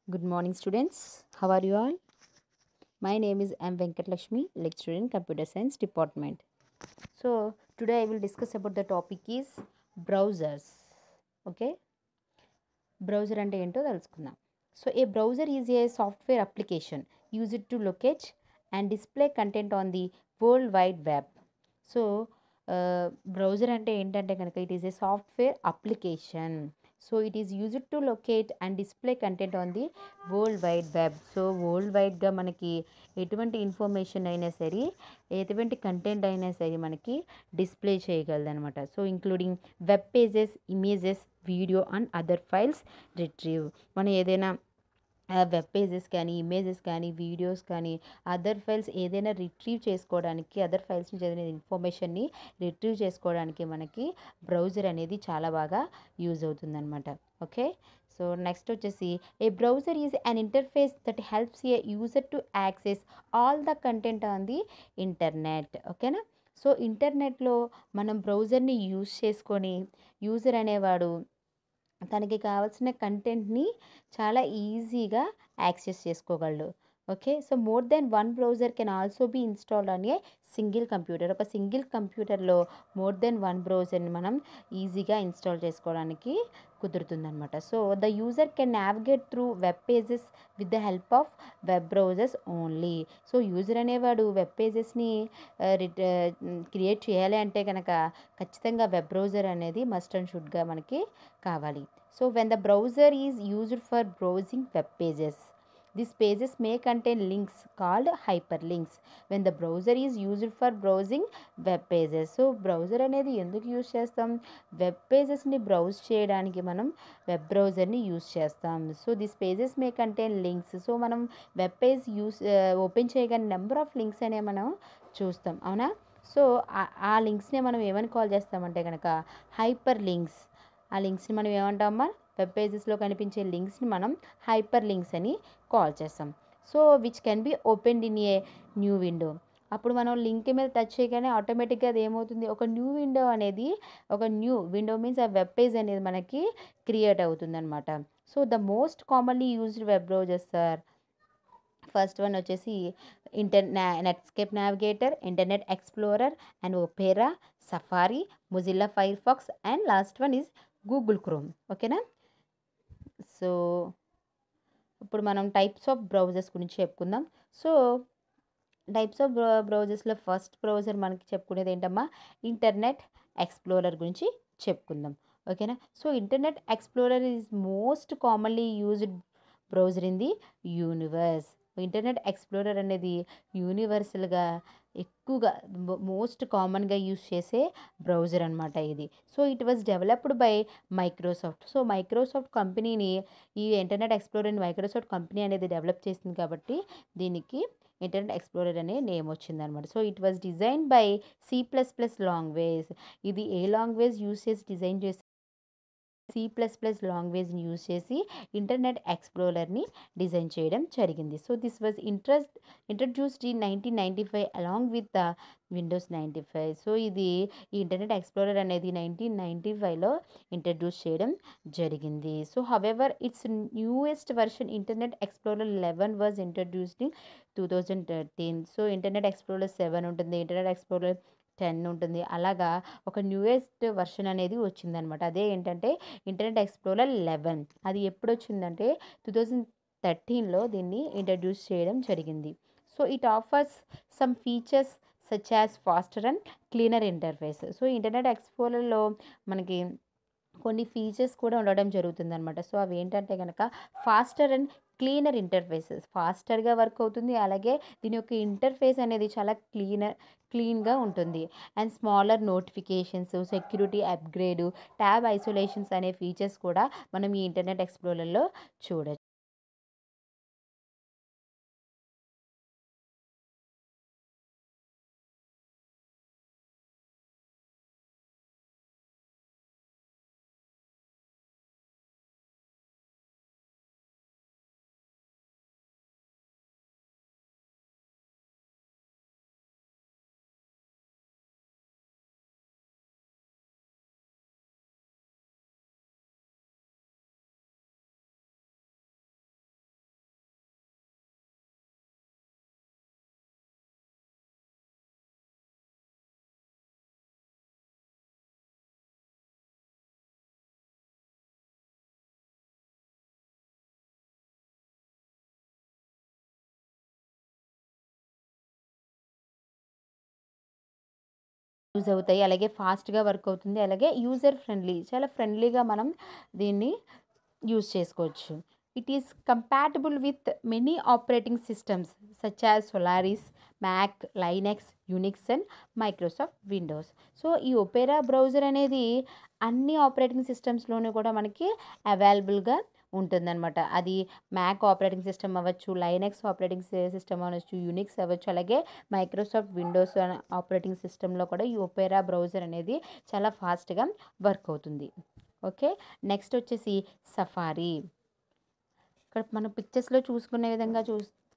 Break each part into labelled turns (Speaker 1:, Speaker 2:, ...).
Speaker 1: Good morning, students. How are you all? My name is M. Venkatlakshmi, lecturer in Computer Science Department. So, today I will discuss about the topic is browsers. Okay? Browser అంటే ఏంటో తెలుసుకుందాం. So, a browser is a software application used to locate and display content on the World Wide Web. So browser అంటే ఏంటంటే కనుక it is a software application. So it is used to locate and display content on the world wide web. So world వైడ్గా మనకి ఎటువంటి information అయినా సరే, ఎటువంటి content అయినా సరే మనకి డిస్ప్లే చేయగలదు అనమాట. So including web pages, images, video and other files retrieve. మనం ఏదైనా వెబ్ పేజెస్ కానీ, ఇమేజెస్ కానీ, వీడియోస్ కానీ, అదర్ ఫైల్స్ ఏదైనా రిట్రీవ్ చేసుకోవడానికి, అదర్ ఫైల్స్ నుంచి ఏదైనా ఇన్ఫర్మేషన్ని రిట్రీవ్ చేసుకోవడానికి మనకి బ్రౌజర్ అనేది చాలా బాగా యూజ్ అవుతుందన్నమాట. ఓకే, సో నెక్స్ట్ వచ్చేసి a browser is an interface that helps a user to access all the content on the internet. ఓకేనా. సో ఇంటర్నెట్లో మనం బ్రౌజర్ని యూజ్ చేసుకొని యూజర్ అనేవాడు తనకి కావాల్సిన కంటెంట్ని చాలా ఈజీగా యాక్సెస్ చేసుకోగలడు. Okay, so more than one browser can also be installed on a single computer. ఒక సింగిల్ కంప్యూటర్లో మోర్ దెన్ వన్ బ్రౌజర్ని మనం ఈజీగా ఇన్స్టాల్ చేసుకోవడానికి కుదురుతుందనమాట. So the user can navigate through web pages with the help of web browsers only. So user అనేవాడు web పేజెస్ని create చేయాలి అంటే కనుక ఖచ్చితంగా వెబ్ బ్రౌజర్ అనేది మస్ట్ అండ్ షుడ్గా మనకి కావాలి. So when the browser is used for browsing web pages, these pages may contain links called hyperlinks when the browser is used for browsing web pages. So browser అనేది ఎందుకు use చేస్తాం? Web పేజెస్ని browse చేయడానికి మనం web బ్రౌజర్ని use చేస్తాం. So this pages May contain links. So మనం web page open చేయగానే number of links అనేవి మనం చూస్తాం, అవునా? సో ఆ లింక్స్ని మనం ఏమని కాల్ చేస్తామంటే కనుక హైపర్ లింక్స్. ఆ లింక్స్ని మనం ఏమంటామా? వెబ్ పేజెస్లో కనిపించే లింక్స్ని మనం హైపర్ లింక్స్ అని కాల్ చేస్తాం. So which can be opened in a new window. అప్పుడు మనం లింక్ మీద టచ్ చేయగానే ఆటోమేటిక్గా అది ఏమవుతుంది? ఒక న్యూ విండో అనేది, ఒక న్యూ విండో మీన్స్ ఆ వెబ్ పేజ్ అనేది మనకి క్రియేట్ అవుతుందన్నమాట. So the most commonly used web browsers are, first one వచ్చేసి Netscape Navigator, Internet Explorer and Opera, Safari, Mozilla Firefox and last one is Google Chrome. ఓకేనా. So ఇప్పుడు మనం types of browsers గురించి చెప్పుకుందాం. So types of బ్రౌజర్స్లో first browser మనకి చెప్పుకునేది ఏంటమ్మా? ఇంటర్నెట్ ఎక్స్ప్లోరర్ గురించి చెప్పుకుందాం. ఓకేనా. So Internet Explorer is most commonly used browser in the universe. Internet explorer అనేది యూనివర్సల్గా ఎక్కువగా మోస్ట్ కామన్గా యూజ్ చేసే బ్రౌజర్ అనమాట ఇది. So it was developed by Microsoft. So Microsoft కంపెనీని, ఈ ఇంటర్నెట్ ఎక్స్ప్లోరర్ని మైక్రోసాఫ్ట్ కంపెనీ అనేది డెవలప్ చేసింది కాబట్టి దీనికి ఇంటర్నెట్ ఎక్స్ప్లోరర్ అనే నేమ్ వచ్చిందనమాట. So it was design by C++ language. ఇది ఏ లాంగ్వేజ్ యూజ్ చేసి డిజైన్ చేసి? C++ లాంగ్వేజ్ని యూజ్ చేసి ఇంటర్నెట్ ఎక్స్ప్లోరర్ని డిజైన్ చేయడం జరిగింది. So this was introduced in 1995 along with the Windows 95. So ఇది ఈ ఇంటర్నెట్ ఎక్స్ప్లోరర్ అనేది 1995లో ఇంట్రడ్యూస్ చేయడం జరిగింది. So however it's newest version internet explorer 11 was introduced in 2013. So Internet explorer 7 ఉంటుంది, ఇంటర్నెట్ ఎక్స్ప్లోరర్ 10 ఉంటుంది. అలాగా ఒక న్యూయెస్ట్ వర్షన్ అనేది వచ్చిందనమాట. అదే ఏంటంటే ఇంటర్నెట్ ఎక్స్ప్లోరర్ 11. అది ఎప్పుడు వచ్చిందంటే 2013లో దీన్ని ఇంట్రడ్యూస్ చేయడం జరిగింది. So it offers some features such as faster and cleaner interface. So Internet ఎక్స్ప్లోరర్లో మనకి కొన్ని ఫీచర్స్ కూడా ఉండడం జరుగుతుందన్నమాట. సో అవి ఏంటంటే కనుక ఫాస్టర్ అండ్ క్లీనర్ ఇంటర్ఫేసెస్, ఫాస్టర్గా వర్క్ అవుతుంది. అలాగే దీని యొక్క ఇంటర్ఫేస్ అనేది చాలా క్లీన్గా ఉంటుంది. And smaller notifications, security upgrade, tab isolations అనే ఫీచర్స్ కూడా మనం ఈ ఇంటర్నెట్ ఎక్స్ప్లోరర్లో చూడొచ్చు. యూజ్ అవుతాయి. అలాగే ఫాస్ట్‌గా వర్క్ అవుతుంది. అలాగే యూజర్ ఫ్రెండ్లీ, చాలా ఫ్రెండ్లీగా మనం దీన్ని యూజ్ చేసుకోవచ్చు. It is compatible with many operating systems such as Solaris, Mac, Linux, Unix and Microsoft Windows. So ఈ ఒపెరా బ్రౌజర్ అనేది అన్ని ఆపరేటింగ్ సిస్టమ్స్లోనూ కూడా మనకి అవైలబుల్గా ఉంటుందన్నమాట. అది మ్యాక్ ఆపరేటింగ్ సిస్టమ్ అవ్వచ్చు, లైనెక్స్ ఆపరేటింగ్ సిస్టమ్ అవ్వచ్చు, యునిక్స్ అవ్వచ్చు, అలాగే మైక్రోసాఫ్ట్ విండోస్ ఆపరేటింగ్ సిస్టంలో కూడా ఈ ఒపెరా బ్రౌజర్ అనేది చాలా ఫాస్ట్గా వర్క్ అవుతుంది. ఓకే, నెక్స్ట్ వచ్చేసి సఫారీ. ఇక్కడ మనం పిక్చర్స్లో చూసుకునే విధంగా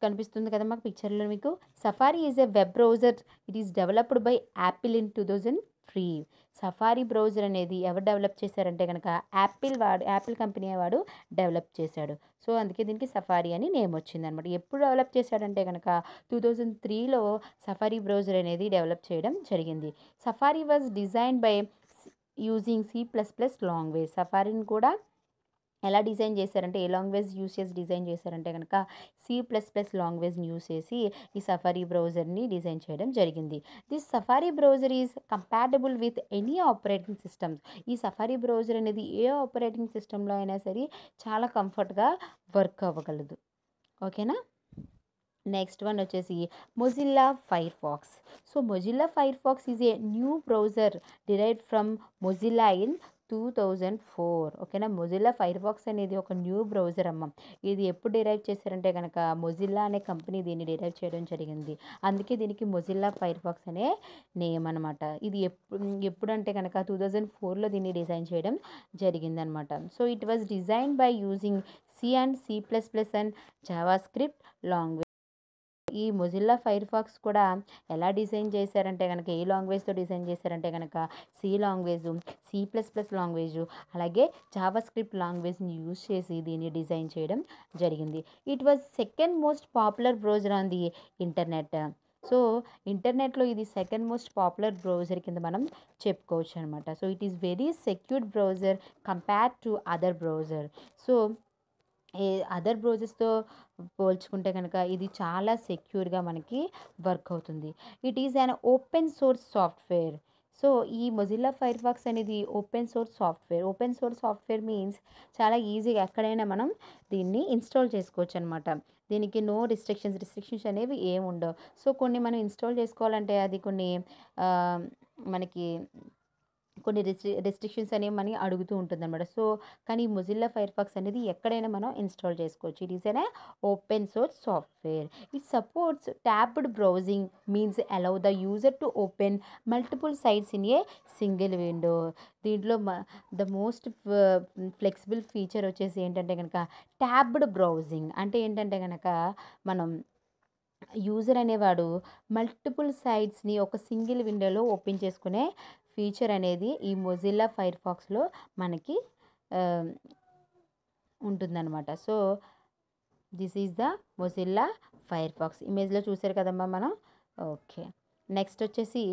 Speaker 1: కనిపిస్తుంది కదా మాకు పిక్చర్లో మీకు. Safari is a web browser. It is developed by Apple in 2003. Safari browser అనేది ఎవరు డెవలప్ చేశారంటే కనుక యాపిల్ కంపెనీ వాడు డెవలప్ చేశాడు. సో అందుకే దీనికి సఫారీ అని నేమ్ వచ్చిందనమాట. ఎప్పుడు డెవలప్ చేశాడంటే కనుక 2003లో సఫారీ బ్రౌజర్ అనేది డెవలప్ చేయడం జరిగింది. Safari was design by using C++ language. సఫారీని కూడా ఎలా డిజైన్ చేశారంటే, ఏ లాంగ్వేజ్ యూస్ చేసి డిజైన్ చేశారంటే కనుక C++ లాంగ్వేజ్ని యూస్ చేసి ఈ సఫారీ బ్రౌజర్ని డిజైన్ చేయడం జరిగింది. This safari browser is compatible with any operating systems. ఈ సఫారీ బ్రౌజర్ అనేది ఏ ఆపరేటింగ్ సిస్టంలో అయినా సరే చాలా కంఫర్ట్గా వర్క్ అవ్వగలదు. ఓకేనా. నెక్స్ట్ వన్ వచ్చేసి Mozilla Firefox. So Mozilla Firefox is a new browser derived from Mozilla in 2004. ఓకేనా. మొజిల్లా ఫైర్ ఫాక్స్ అనేది ఒక న్యూ బ్రౌజర్ అమ్మ. ఇది ఎప్పుడు డిరైవ్ చేశారంటే కనుక మొజిల్లా అనే కంపెనీ దీన్ని డిరైవ్ చేయడం జరిగింది. అందుకే దీనికి మొజిల్లా ఫైర్ ఫాక్స్ అనే నేమ్ అనమాట. ఇది ఎప్పుడంటే కనుక 2004లో దీన్ని డిజైన్ చేయడం జరిగిందనమాట. So it was design by using C++ and Java script language. ఈ మొజిల్లా ఫైర్ ఫాక్స్ కూడా ఎలా డిజైన్ చేశారంటే కనుక, ఏ లాంగ్వేజ్తో డిజైన్ చేశారంటే కనుక C++ లాంగ్వేజు అలాగే జావా స్క్రిప్ట్ లాంగ్వేజ్ని యూజ్ చేసి దీన్ని డిజైన్ చేయడం జరిగింది. It was second most popular browser on the internet. So ఇంటర్నెట్లో ఇది సెకండ్ మోస్ట్ పాపులర్ బ్రౌజర్ కింద మనం చెప్పుకోవచ్చు అనమాట. So it is very secured browser compared to other browser. So a other బ్రౌజర్స్తో పోల్చుకుంటే కనుక ఇది చాలా సెక్యూర్గా మనకి వర్క్ అవుతుంది. It is an open source software. So ఈ మొజిల్లా ఫైర్ ఫాక్స్ అనేది open source software. Open source software means చాలా ఈజీగా ఎక్కడైనా మనం దీన్ని ఇన్స్టాల్ చేసుకోవచ్చు అనమాట. దీనికి నో రిస్ట్రిక్షన్స్ అనేవి ఏమి ఉండవు. సో కొన్ని మనం ఇన్స్టాల్ చేసుకోవాలంటే అది మనకి కొన్ని రెస్ట్రిక్షన్స్ అనేవి మనకి అడుగుతూ ఉంటుందన్నమాట. సో కానీ మొజిల్లా ఫైర్ ఫాక్స్ అనేది ఎక్కడైనా మనం ఇన్స్టాల్ చేసుకోవచ్చు. It is an open source software. It supports tabbed browsing means allow the user to open multiple sites in a single window. దీంట్లో ద మోస్ట్ ఫ్లెక్సిబుల్ ఫీచర్ వచ్చేసి ఏంటంటే కనుక tabbed browsing. అంటే ఏంటంటే కనుక మనం యూజర్ అనేవాడు మల్టిపుల్ సైట్స్ని ఒక సింగిల్ విండోలో ఓపెన్ చేసుకునే ఫీచర్ అనేది ఈ మొజిల్లా ఫైర్ ఫాక్స్లో మనకి ఉంటుందన్నమాట. So this is the Mozilla Firefox. ఇమేజ్లో చూసారు కదమ్మా మనం. ఓకే, నెక్స్ట్ వచ్చేసి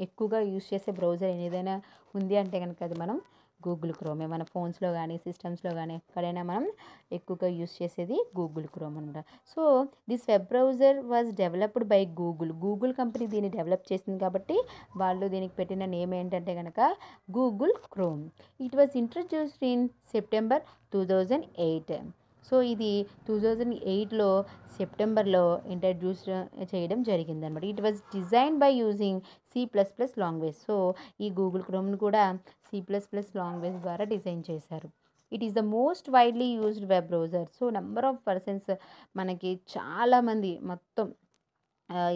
Speaker 1: ఎక్కువగా యూజ్ చేసే బ్రౌజర్ ఏదైనా ఉంది అంటే కనుక అది మనం గూగుల్ క్రోమే. మన ఫోన్స్లో కానీ సిస్టమ్స్లో కానీ ఎక్కడైనా మనం ఎక్కువగా యూజ్ చేసేది గూగుల్ క్రోమ్ అనమాట. So this web browser was developed by Google company దీన్ని డెవలప్ చేసింది కాబట్టి వాళ్ళు దీనికి పెట్టిన నేమ్ ఏంటంటే కనుక Google chrome. It was introduced in September 2008. So ఇది 2008లో సెప్టెంబర్లో ఇంట్రడ్యూస్ చేయడం జరిగిందనమాట. It was design by using C++ language. So ఈ గూగుల్ క్రోమ్ను కూడా C++ లాంగ్వేజ్ ద్వారా డిజైన్ చేశారు. It is the most widely used web browser. So number of persons మనకి చాలామంది మొత్తం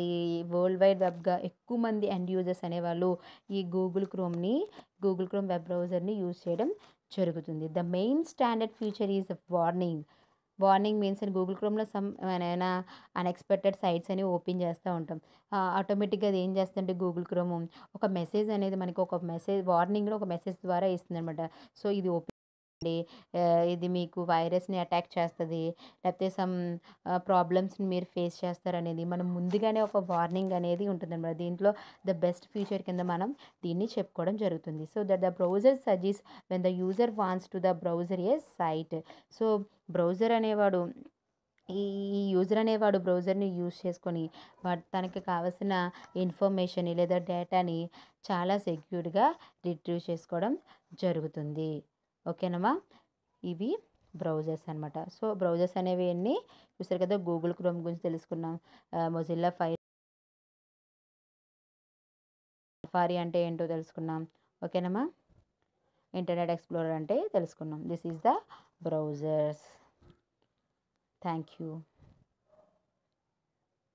Speaker 1: ఈ వరల్డ్ వైడ్ వెబ్గా ఎక్కువ మంది ఎండ్ యూజర్స్ అనేవాళ్ళు ఈ గూగుల్ క్రోమ్ వెబ్ బ్రౌజర్ని యూజ్ చేయడం జరుగుతుంది. The main standard feature is warning means అని గూగుల్ క్రోమ్లో ఏమైనా అన్ఎక్స్పెక్టెడ్ సైట్స్ అని ఓపెన్ చేస్తూ ఉంటాం. ఆటోమేటిక్గా అది ఏం చేస్తుందంటే గూగుల్ క్రోమ్ ఒక మెసేజ్ అనేది మనకి వార్నింగ్లో ఒక మెసేజ్ ద్వారా ఇస్తుంది అనమాట. సో ఇది ఓపెన్ ఇది మీకు వైరస్ని అటాక్ చేస్తుంది, లేకపోతే సమ్ ప్రాబ్లమ్స్ని మీరు ఫేస్ చేస్తారనేది మనం ముందుగానే ఒక వార్నింగ్ అనేది ఉంటుందన్నమాట. దీంట్లో ద బెస్ట్ ఫీచర్ కింద మనం దీన్ని చెప్పుకోవడం జరుగుతుంది. So that the browser suggest when the user wants to the browser a site. So browser అనేవాడు ఈ యూజర్ అనేవాడు బ్రౌజర్ని యూజ్ చేసుకొని తనకి కావాల్సిన ఇన్ఫర్మేషన్ లేదా డేటాని చాలా సెక్యూర్గా రిట్రీవ్ చేసుకోవడం జరుగుతుంది. ఓకేనమ్మా, ఇవి బ్రౌజర్స్ అనమాట. సో బ్రౌజర్స్ అనేవి ఎన్ని చూసారు కదా. గూగుల్ క్రోమ్ గురించి తెలుసుకున్నాం, మొజిల్లా సఫారీ అంటే ఏంటో తెలుసుకున్నాం. ఓకేనమ్మా, ఇంటర్నెట్ ఎక్స్ప్లోరర్ అంటే తెలుసుకున్నాం. This is the browsers. Thank you.